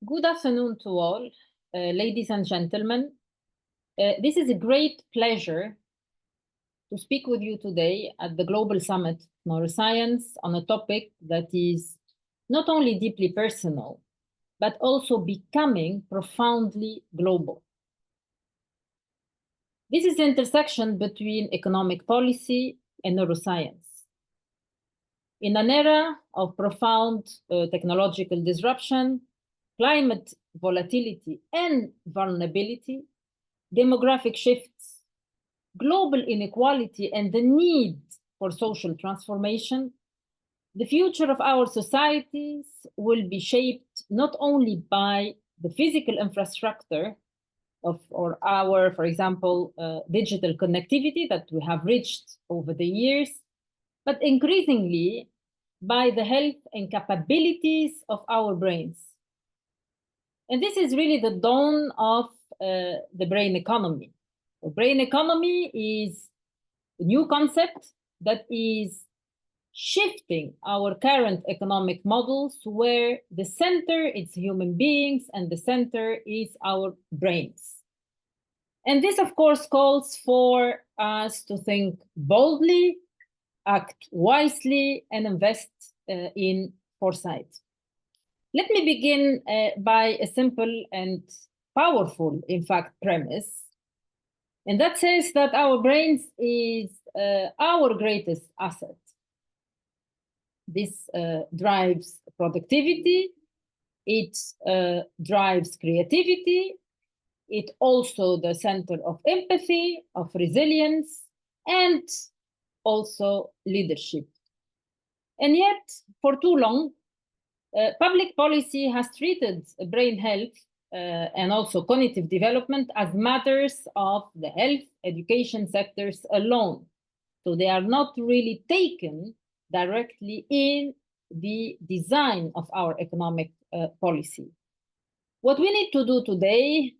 Good afternoon to all, ladies and gentlemen. This is a great pleasure to speak with you today at the Global Summit Neuroscience on a topic that is not only deeply personal, but also becoming profoundly global. This is the intersection between economic policy and neuroscience. In an era of profound technological disruption, climate volatility and vulnerability, demographic shifts, global inequality, and the need for social transformation, the future of our societies will be shaped not only by the physical infrastructure of our, for example, digital connectivity that we have reached over the years, but increasingly by the health and capabilities of our brains. And this is really the dawn of the brain economy. The brain economy is a new concept that is shifting our current economic models where the center is human beings and the center is our brains. And this, of course, calls for us to think boldly, act wisely, and invest in foresight. Let me begin by a simple and powerful, in fact, premise. And that says that our brains is our greatest asset. This drives productivity, it drives creativity, it also the center of empathy, of resilience, and also leadership. And yet, for too long, public policy has treated brain health and also cognitive development as matters of the health education sectors alone. So they are not really taken directly in the design of our economic policy. What we need to do today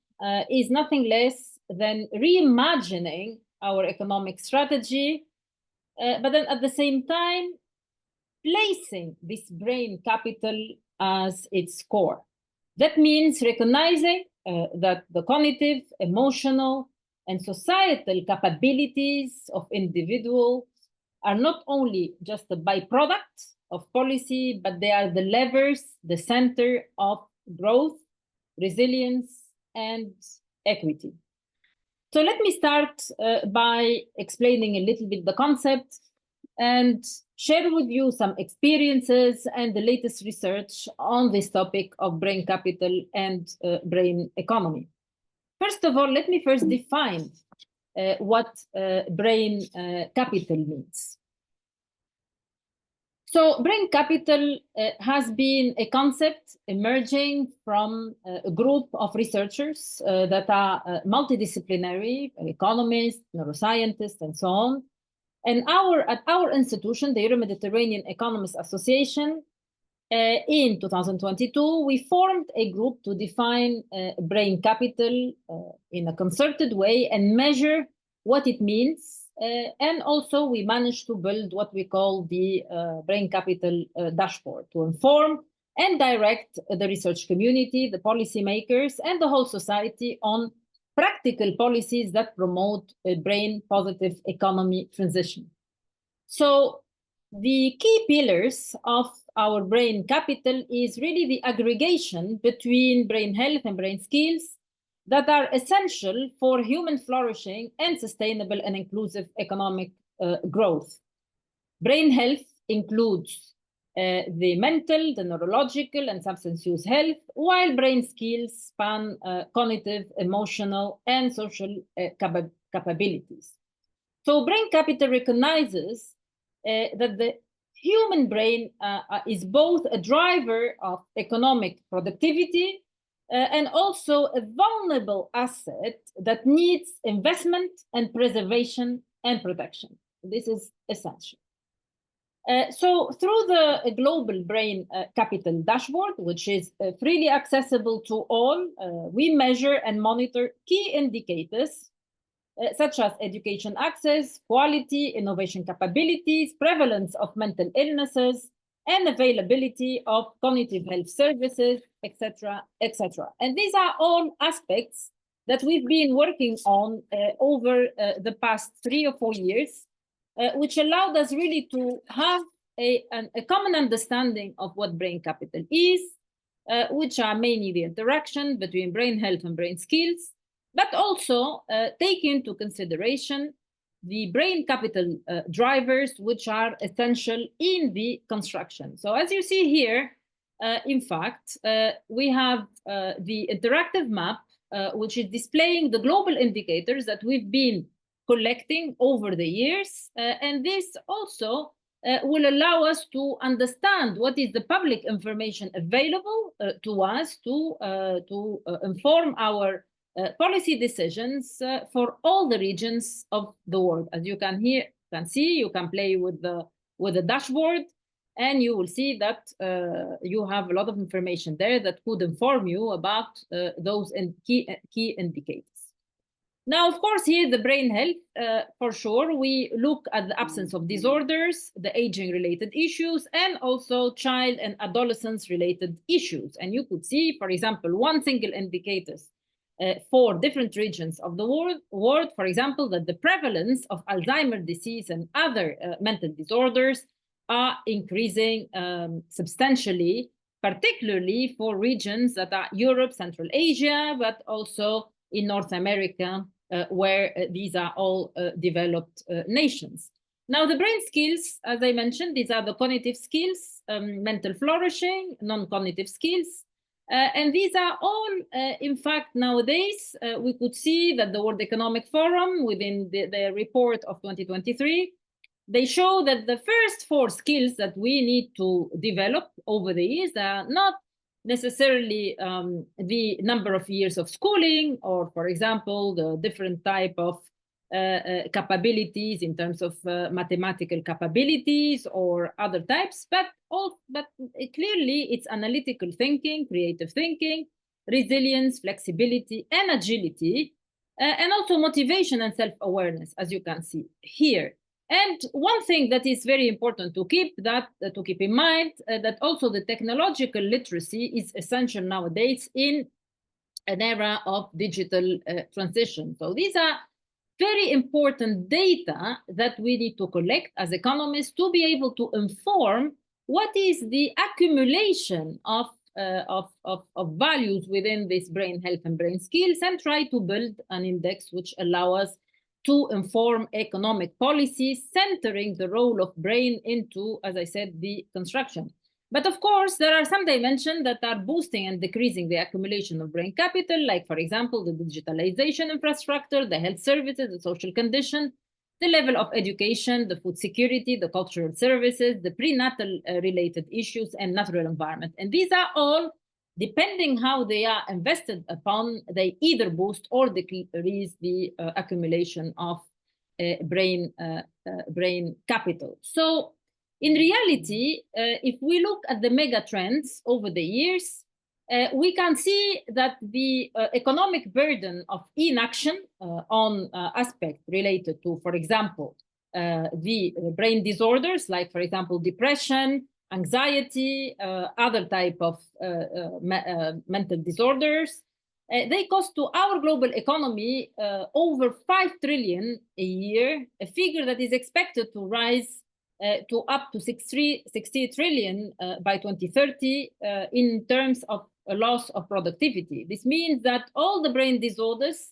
is nothing less than reimagining our economic strategy, but then at the same time, placing this brain capital as its core. That means recognizing that the cognitive, emotional, and societal capabilities of individuals are not only just a byproduct of policy, but they are the levers, the center of growth, resilience, and equity. So let me start by explaining a little bit the concept and share with you some experiences and the latest research on this topic of brain capital and brain economy. First of all, let me first define what brain capital means. So brain capital has been a concept emerging from a group of researchers that are multidisciplinary, economists, neuroscientists, and so on. And at our institution, the Euro-Mediterranean Economists Association, in 2022, we formed a group to define brain capital in a concerted way and measure what it means. And also we managed to build what we call the brain capital dashboard to inform and direct the research community, the policymakers, and the whole society on practical policies that promote a brain-positive economy transition. So the key pillars of our brain capital is really the aggregation between brain health and brain skills that are essential for human flourishing and sustainable and inclusive economic growth. Brain health includes the mental, the neurological, and substance use health, while brain skills span cognitive, emotional, and social capabilities. So brain capital recognizes that the human brain is both a driver of economic productivity and also a vulnerable asset that needs investment and preservation and protection. This is essential. So through the global brain capital dashboard, which is freely accessible to all, we measure and monitor key indicators such as education access, quality, innovation capabilities, prevalence of mental illnesses, and availability of cognitive health services, etc., etc. And these are all aspects that we've been working on over the past 3 or 4 years, which allowed us really to have a common understanding of what brain capital is, which are mainly the interaction between brain health and brain skills, but also take into consideration the brain capital drivers, which are essential in the construction. So as you see here, in fact, we have the interactive map, which is displaying the global indicators that we've been collecting over the years. And this also will allow us to understand what is the public information available to us to inform our policy decisions for all the regions of the world. As you can see, you can play with the dashboard, and you will see that you have a lot of information there that could inform you about those key indicators. Now, of course, here the brain health, for sure, we look at the absence of disorders, the aging-related issues, and also child and adolescence-related issues. And you could see, for example, one single indicator for different regions of the world, for example, that the prevalence of Alzheimer's disease and other mental disorders are increasing substantially, particularly for regions that are Europe, Central Asia, but also in North America, where these are all developed nations. Now, the brain skills, as I mentioned, these are the cognitive skills, mental flourishing, non-cognitive skills. And these are all, in fact, nowadays, we could see that the World Economic Forum, within the report of 2023, they show that the first 4 skills that we need to develop over the years are not necessarily the number of years of schooling, or, for example, the different type of capabilities in terms of mathematical capabilities or other types, but clearly it's analytical thinking, creative thinking, resilience, flexibility, and agility, and also motivation and self-awareness, as you can see here. And one thing that is very important to keep in mind, that also the technological literacy is essential nowadays in an era of digital transition. So these are very important data that we need to collect as economists to be able to inform what is the accumulation of values within this brain health and brain skills, and try to build an index which allow us to inform economic policies, centering the role of brain into, as I said, the construction. But of course, there are some dimensions that are boosting and decreasing the accumulation of brain capital, like, for example, the digitalization infrastructure, the health services, the social condition, the level of education, the food security, the cultural services, the prenatal related issues, and natural environment. And these are all, depending how they are invested upon, they either boost or decrease the accumulation of brain capital. So in reality, if we look at the mega trends over the years, we can see that the economic burden of inaction on aspects related to, for example, the brain disorders, like, for example, depression, anxiety, other type of mental disorders, they cost to our global economy over 5 trillion a year, a figure that is expected to rise to up to 60 trillion by 2030 in terms of a loss of productivity. This means that all the brain disorders,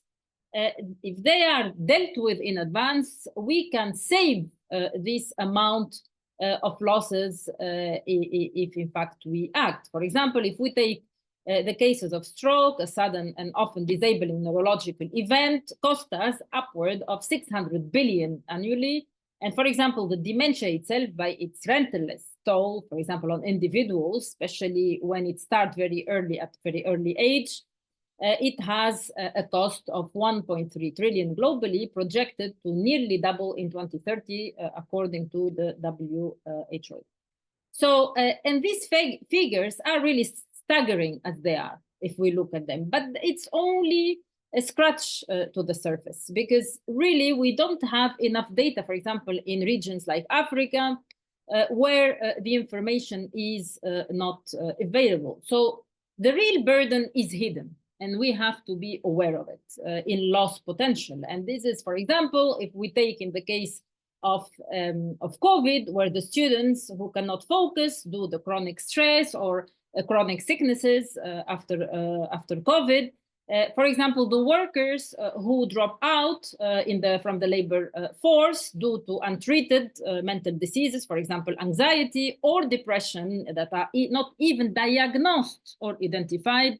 if they are dealt with in advance, we can save this amount of losses if in fact we act. For example, if we take the cases of stroke, a sudden and often disabling neurological event, cost us upward of 600 billion annually. And for example, the dementia itself, by its relentless toll, for example, on individuals, especially when it starts very early, at very early age, it has a cost of 1.3 trillion globally, projected to nearly double in 2030, according to the WHO. So, and these figures are really staggering as they are, if we look at them. But it's only a scratch to the surface, because really we don't have enough data, for example, in regions like Africa, where the information is not available. So the real burden is hidden, and we have to be aware of it in loss potential. And this is, for example, if we take in the case of COVID, where the students who cannot focus due to chronic stress or chronic sicknesses after COVID. For example, the workers who drop out from the labor force due to untreated mental diseases, for example, anxiety or depression that are not even diagnosed or identified.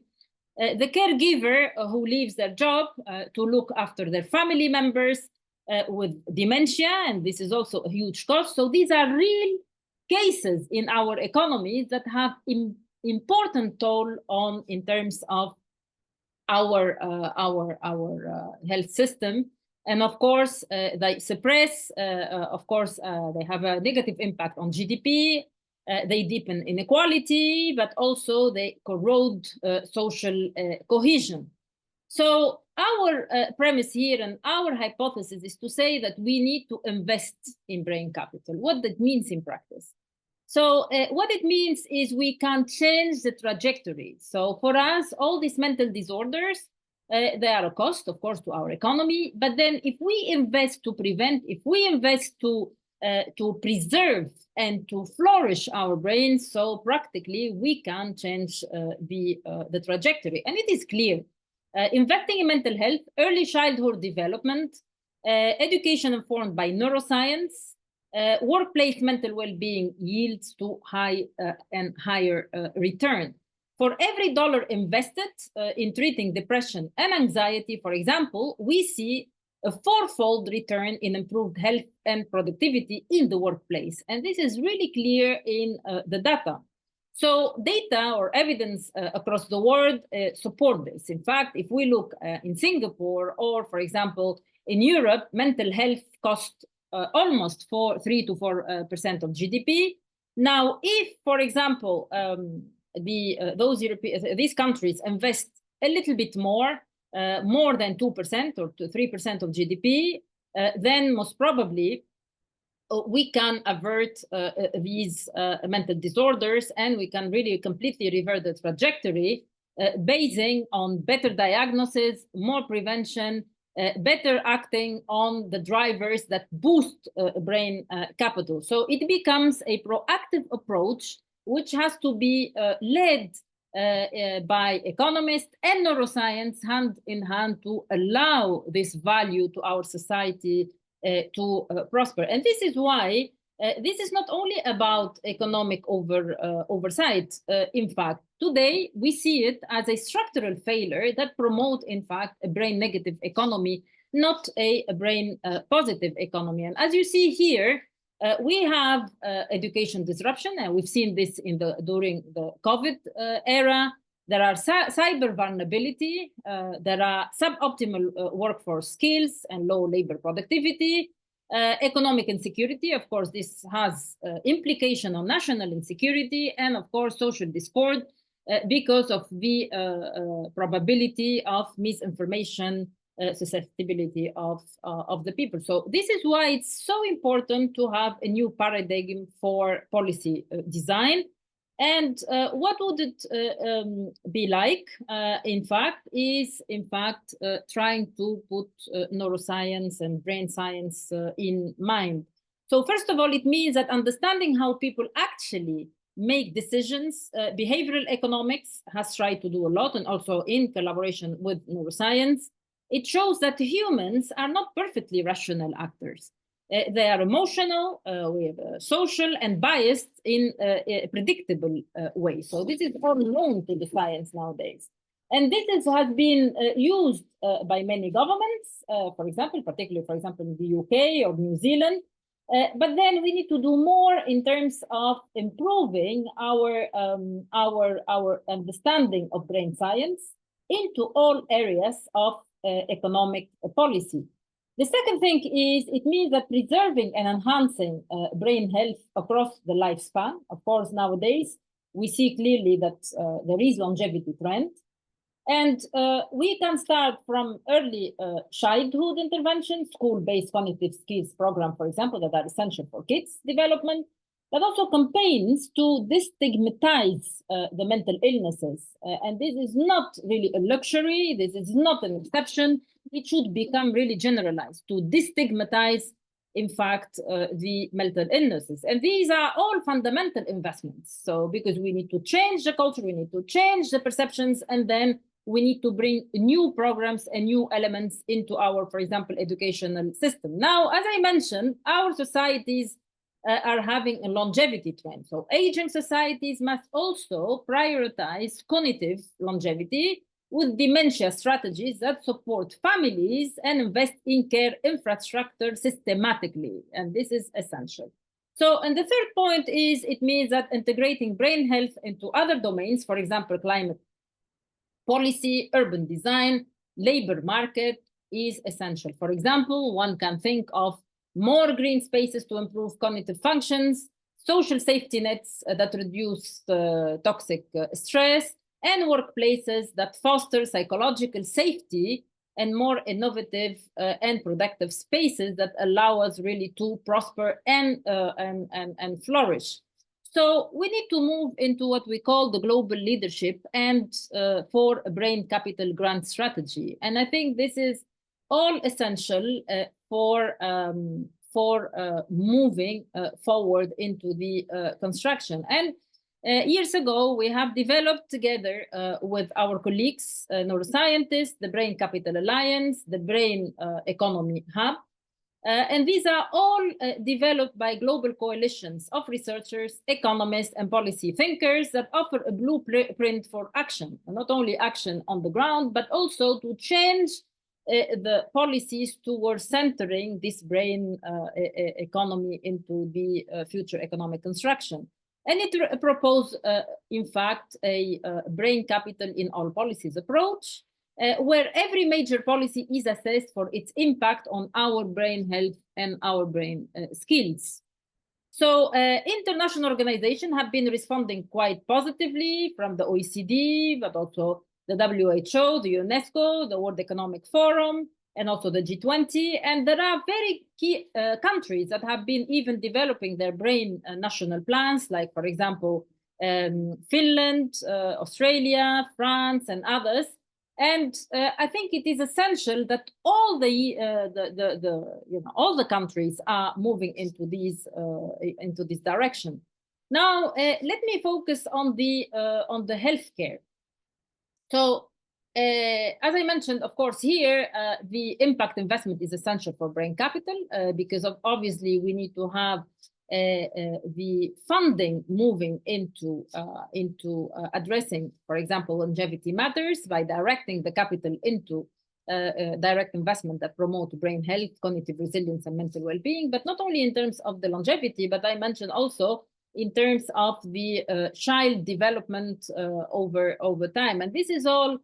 The caregiver who leaves their job to look after their family members with dementia, and this is also a huge cost. So these are real cases in our economy that have important toll on in terms of our health system. And of course, they suppress, they have a negative impact on GDP, they deepen inequality, but also they corrode social cohesion. So our premise here and our hypothesis is to say that we need to invest in brain capital. What that means in practice. So what it means is we can change the trajectory. So for us, all these mental disorders, they are a cost, of course, to our economy. But then if we invest to prevent, if we invest to preserve and to flourish our brains, so practically we can change the trajectory. And it is clear. Investing in mental health, early childhood development, education informed by neuroscience, workplace mental well-being yields to high and higher return. For every dollar invested in treating depression and anxiety, for example, we see a fourfold return in improved health and productivity in the workplace. And this is really clear in the data. So data or evidence across the world support this. In fact, if we look in Singapore or, for example, in Europe, mental health costs almost 3 to 4% of GDP. Now, if, for example, these countries invest a little bit more than 2% or 3% of GDP, then most probably we can avert these mental disorders, and we can really completely revert the trajectory basing on better diagnosis, more prevention, better acting on the drivers that boost brain capital. So it becomes a proactive approach, which has to be led by economists and neuroscience hand in hand to allow this value to our society to prosper. And this is why this is not only about economic oversight. In fact, today we see it as a structural failure that promotes, in fact, a brain negative economy, not a brain positive economy. And as you see here, we have education disruption, and we've seen this during the COVID era. There are cyber vulnerability, there are suboptimal workforce skills and low labor productivity, economic insecurity. Of course, this has implication on national insecurity, and of course, social discord because of the probability of misinformation, susceptibility of the people. So this is why it's so important to have a new paradigm for policy design. And what would it be like, in fact, is trying to put neuroscience and brain science in mind. So first of all, it means that understanding how people actually make decisions, behavioral economics has tried to do a lot, and also in collaboration with neuroscience. It shows that humans are not perfectly rational actors. They are emotional, we have social, and biased in a predictable way. So this is all known to the science nowadays. And this has been used by many governments, for example, particularly, for example, in the UK or New Zealand. But then we need to do more in terms of improving our understanding of brain science into all areas of economic policy. The second thing is it means that preserving and enhancing brain health across the lifespan. Of course, nowadays, we see clearly that there is longevity trend. And we can start from early childhood intervention, school-based cognitive skills program, for example, that are essential for kids' development. but also campaigns to destigmatize the mental illnesses. And this is not really a luxury, this is not an exception. It should become really generalized to destigmatize, in fact, the mental illnesses. And these are all fundamental investments. So because we need to change the culture, we need to change the perceptions, and then we need to bring new programs and new elements into our, for example, educational system. Now, as I mentioned, our societies are having a longevity trend. So aging societies must also prioritize cognitive longevity with dementia strategies that support families and invest in care infrastructure systematically. And this is essential. So, and the third point is it means that integrating brain health into other domains, for example, climate policy, urban design, labor market, is essential. For example, one can think of more green spaces to improve cognitive functions, social safety nets that reduce toxic stress, and workplaces that foster psychological safety, and more innovative and productive spaces that allow us really to prosper and flourish. So we need to move into what we call the global leadership and for a brain capital grant strategy. And I think this is all essential for moving forward into the construction. And years ago, we have developed together with our colleagues, neuroscientists, the Brain Capital Alliance, the Brain Economy Hub. And these are all developed by global coalitions of researchers, economists, and policy thinkers that offer a blueprint for action, and not only action on the ground, but also to change the policies towards centering this brain economy into the future economic construction. And it proposed, in fact, a brain capital in all policies approach, where every major policy is assessed for its impact on our brain health and our brain skills. So international organizations have been responding quite positively, from the OECD, but also the WHO, the UNESCO, the World Economic Forum, and also the G20. And there are very key countries that have been even developing their brain national plans, like, for example, Finland, Australia, France, and others. And I think it is essential that all all the countries are moving into this direction. Now, let me focus on the healthcare. So, as I mentioned, of course, here the impact investment is essential for brain capital because obviously we need to have the funding moving into addressing, for example, longevity matters by directing the capital into direct investment that promote brain health, cognitive resilience, and mental well-being, but not only in terms of the longevity, but I mentioned also in terms of the child development over time. And this is all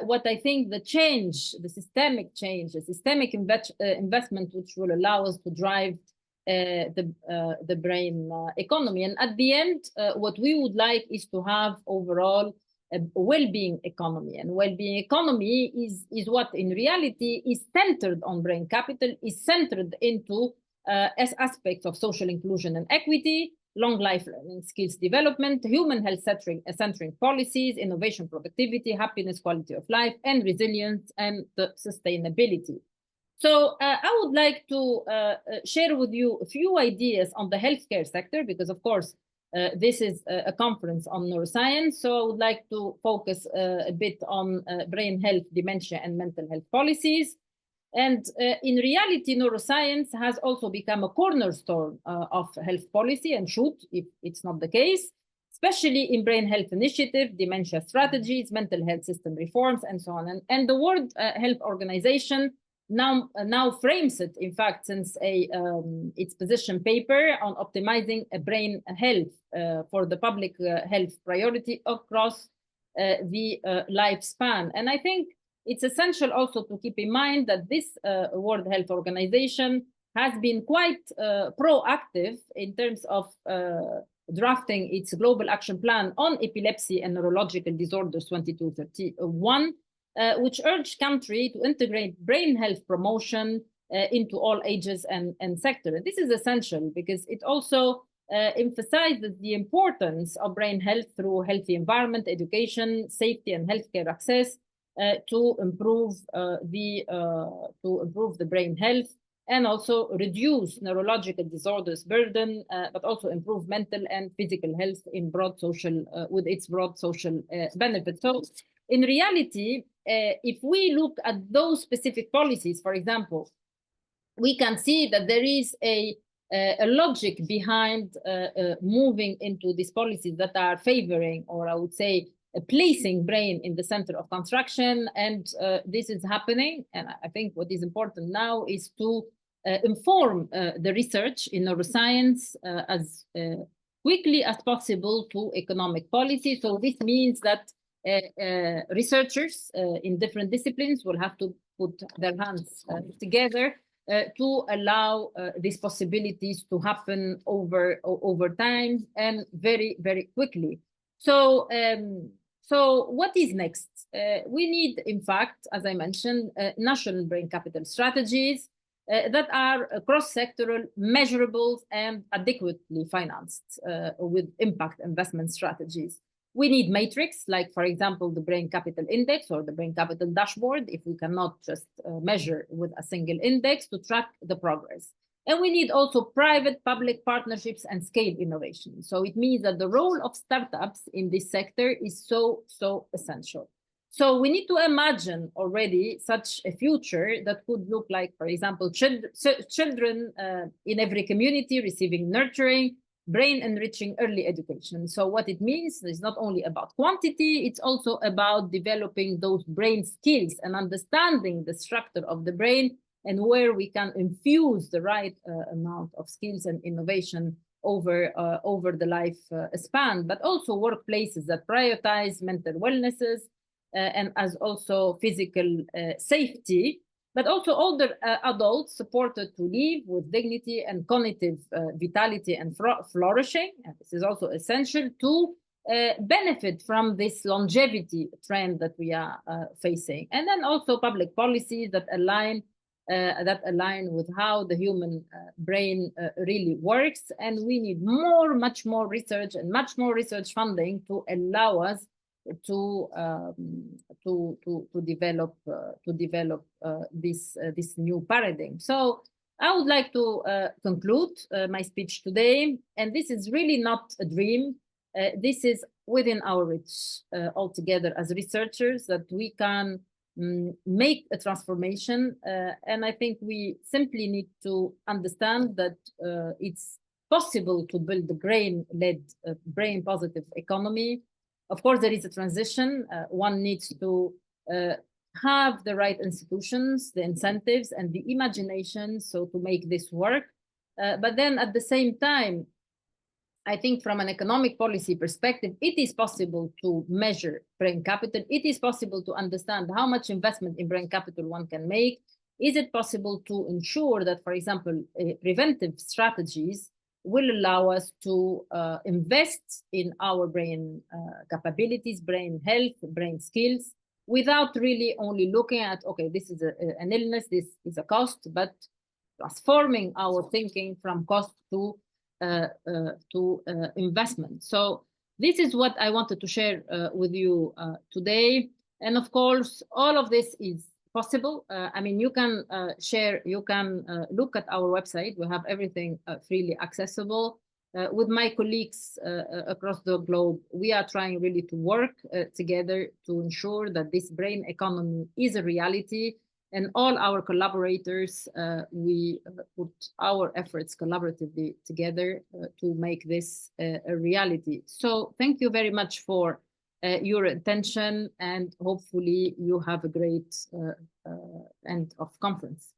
what I think the systemic change, the systemic investment, which will allow us to drive the brain economy. And at the end, what we would like is to have overall a well-being economy. And well-being economy is what in reality is centered on brain capital, is centered into as aspects of social inclusion and equity, long life learning, skills development, human health centering policies, innovation, productivity, happiness, quality of life, and resilience and the sustainability. So I would like to share with you a few ideas on the healthcare sector, because of course, this is a conference on neuroscience. So I would like to focus a bit on brain health, dementia, and mental health policies. And in reality, neuroscience has also become a cornerstone of health policy, and should, if it's not the case, especially in brain health initiative, dementia strategies, mental health system reforms, and so on. And the World Health Organization now frames it, in fact, since its position paper on optimizing brain health for the public health priority across the lifespan. And I think it's essential also to keep in mind that this World Health Organization has been quite proactive in terms of drafting its global action plan on epilepsy and neurological disorders 2031, which urged countries to integrate brain health promotion into all ages and sectors. And this is essential because it also emphasizes the importance of brain health through healthy environment, education, safety, and healthcare access to improve the brain health, and also reduce neurological disorders burden, but also improve mental and physical health in broad social, with its broad social benefits. So in reality, if we look at those specific policies, for example, we can see that there is a logic behind moving into these policies that are favoring, or I would say, placing brain in the center of construction. And this is happening. And I think what is important now is to inform the research in neuroscience as quickly as possible to economic policy. So this means that researchers in different disciplines will have to put their hands together to allow these possibilities to happen over time and very, very quickly. So, so what is next? We need, in fact, as I mentioned, national brain capital strategies that are cross-sectoral, measurable, and adequately financed with impact investment strategies. We need matrix, like, for example, the Brain Capital Index or the Brain Capital Dashboard, if we cannot just measure with a single index to track the progress. And we need also private-public partnerships and scale innovation. So it means that the role of startups in this sector is so essential. So we need to imagine already such a future that could look like, for example, children in every community receiving nurturing, brain-enriching early education. So what it means is not only about quantity, it's also about developing those brain skills and understanding the structure of the brain and where we can infuse the right amount of skills and innovation over the life span, but also workplaces that prioritize mental wellnesses and as also physical safety, but also older adults supported to live with dignity and cognitive vitality and flourishing. And this is also essential to benefit from this longevity trend that we are facing. And then also public policies that align with how the human brain really works. And we need much more research and much more research funding to allow us to develop this new paradigm. So I would like to conclude my speech today, and this is really not a dream. This is within our reach altogether as researchers, that we can make a transformation, and I think we simply need to understand that it's possible to build a brain-led, brain-positive economy. Of course, there is a transition. One needs to have the right institutions, the incentives, and the imagination so to make this work. But then at the same time, I think from an economic policy perspective, it is possible to measure brain capital. It is possible to understand how much investment in brain capital one can make. Is it possible to ensure that, for example, preventive strategies will allow us to invest in our brain capabilities, brain health, brain skills, without really only looking at, okay, this is an illness, this is a cost, but transforming our thinking from cost to investment. So this is what I wanted to share with you today. And of course, all of this is possible. I mean, you can share, you can look at our website. We have everything freely accessible. With my colleagues across the globe, we are trying really to work together to ensure that this brain economy is a reality. And all our collaborators, we put our efforts collaboratively together to make this a reality. So thank you very much for your attention, and hopefully you have a great end of conference.